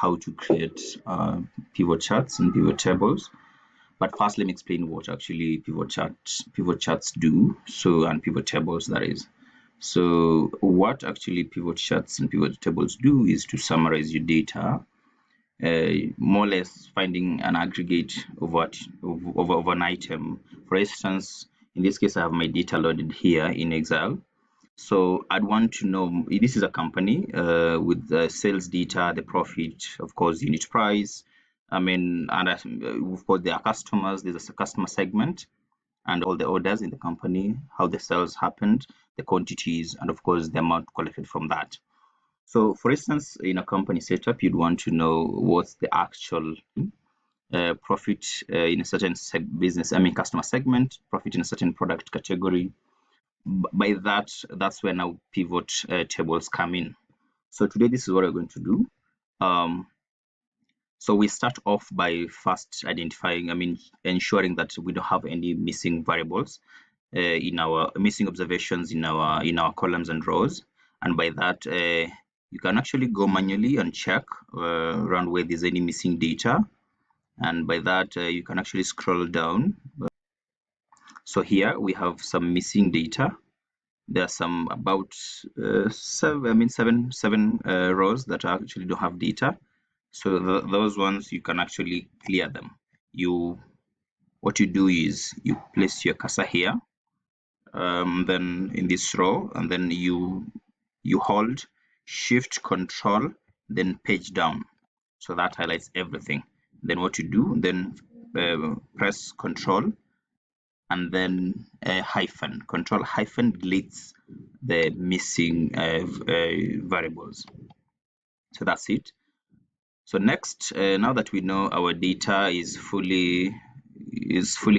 how to create pivot charts and pivot tables. But first, let me explain what actually pivot charts do. So, and pivot tables, that is. So, what actually pivot charts and pivot tables do is to summarize your data, more or less finding an aggregate of an item. For instance, in this case, I have my data loaded here in Excel. So I'd want to know, this is a company with the sales data, the profit, of course, unit price. I mean, and of course, there are customers, there's a customer segment, and all the orders in the company, how the sales happened, the quantities, and of course, the amount collected from that. So, for instance, in a company setup, you'd want to know what's the actual profit in a certain customer segment, profit in a certain product category. By that, that's where now pivot tables come in. So today, this is what we're going to do. So we start off by first identifying, ensuring that we don't have any missing variables in our missing observations in our columns and rows. And by that, you can actually go manually and check around where there's any missing data. And by that, you can actually scroll down. So here we have some missing data. There are some about seven rows that actually don't have data. So those ones you can actually clear them. What you do is you place your cursor here, then in this row, and then you hold Shift Control, then page down. So that highlights everything. Then what you do, then press Control and then hyphen. Control hyphen deletes the missing variables. So that's it. So next, now that we know our data is fully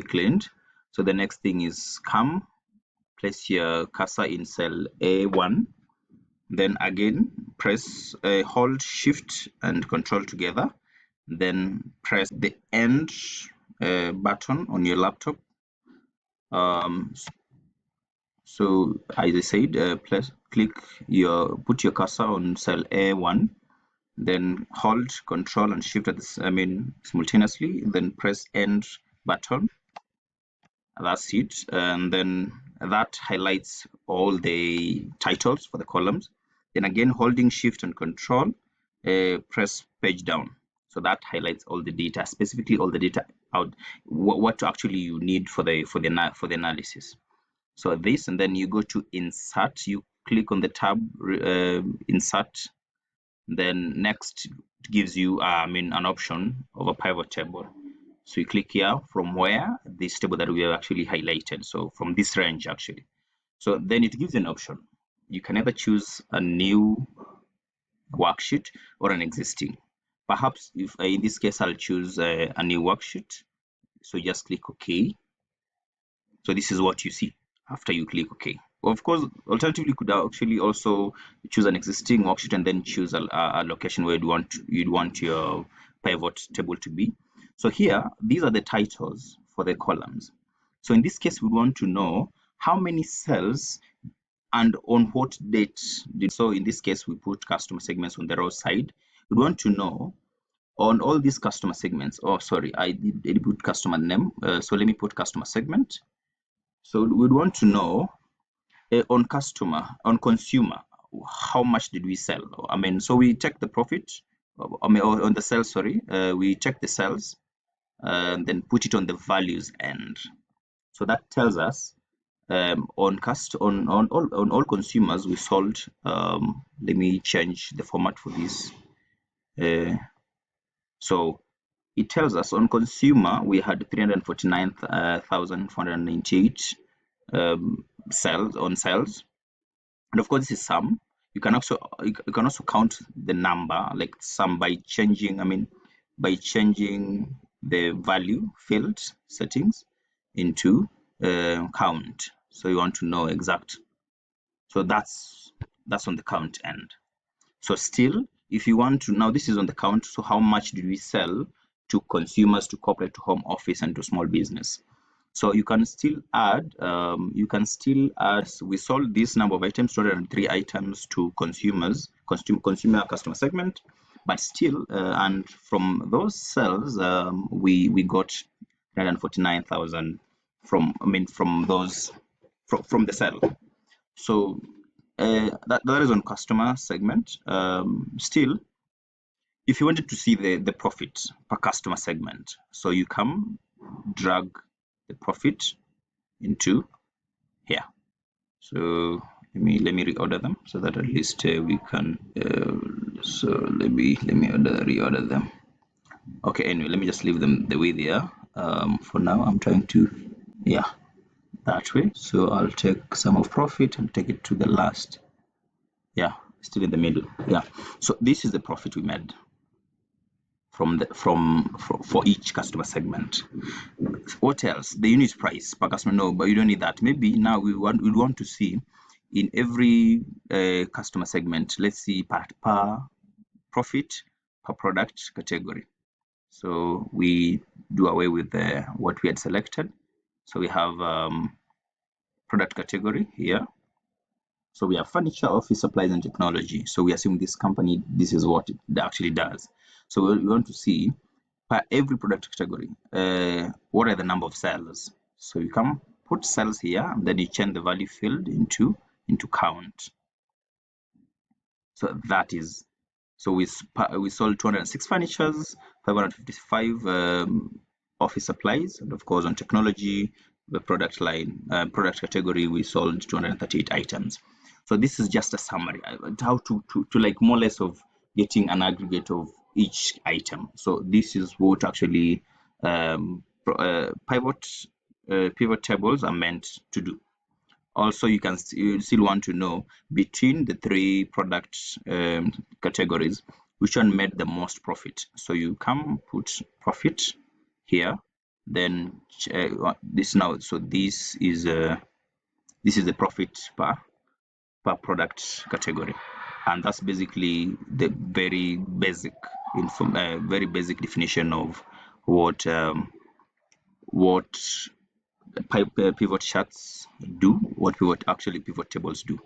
cleaned, so the next thing is come, place your cursor in cell A1, then again press hold Shift and Control together, then press the end button on your laptop. So as I said, put your cursor on cell A1, then hold Control and Shift simultaneously, then press end button. That's it, and then that highlights all the titles for the columns. Then again, holding Shift and Control, press page down. So that highlights all the data, specifically all the data out, what actually you need for the analysis. So this, and then you go to Insert. You click on the tab Insert. Then next it gives you an option of a pivot table. So you click here from where this table that we have actually highlighted. So from this range actually. So then it gives you an option. You can either choose a new worksheet or an existing. Perhaps if in this case I'll choose a new worksheet. So just click OK. So this is what you see after you click OK. Of course, alternatively, you could actually also choose an existing worksheet and then choose a location where you'd want your pivot table to be. So here, these are the titles for the columns. So in this case, we want to know how many cells and on what date. So in this case, we put customer segments on the row side. We want to know on all these customer segments. Oh, sorry, I did put customer name. So let me put customer segment. So we'd want to know on consumer, how much did we sell? So we check the profit, on the sales, sorry, we check the sales and then put it on the values end. So that tells us on all consumers we sold. Let me change the format for this. So it tells us on consumer we had 349,498 sales, and of course this is sum. You can also count the number, like sum, by changing the value field settings into count. So you want to know exact. So that's on the count end. So still, if you want to, now this is on the count. So how much did we sell to consumers, to corporate, to home office, and to small business? So you can still add, we sold this number of items, 203 items to consumer customer segment, but still, and from those cells, we got 149,000 from those from the cell. So that is on customer segment. Still, if you wanted to see the profit per customer segment, so you come drag the profit into here. So let me reorder them so that at least we can. So let me reorder them. Okay, anyway, let me just leave them the way they are. For now, I'm trying to, yeah, that way. So I'll take some of profit and take it to the last. Yeah, still in the middle. Yeah. So this is the profit we made for each customer segment. What else? The unit price per customer. No, but you don't need that. Maybe now we want to see in every customer segment. Let's see per profit per product category. So we do away with what we had selected. So we have product category here. So we have furniture, office supplies, and technology. So we assume this company, this is what it actually does. So we want to see per every product category, what are the number of cells? So you can put cells here, and then you change the value field into count. So that is, so we sold 206 furnitures, 555 office supplies, and of course on technology, the product line, product category, we sold 238 items. So this is just a summary, how to like more or less of getting an aggregate of each item. So this is what actually pivot tables are meant to do. Also, you still want to know between the three product categories, which one made the most profit. So you come put profit here, then this now. So this is the profit per product category, and that's basically the very basic definition of what pivot charts do, what pivot tables do.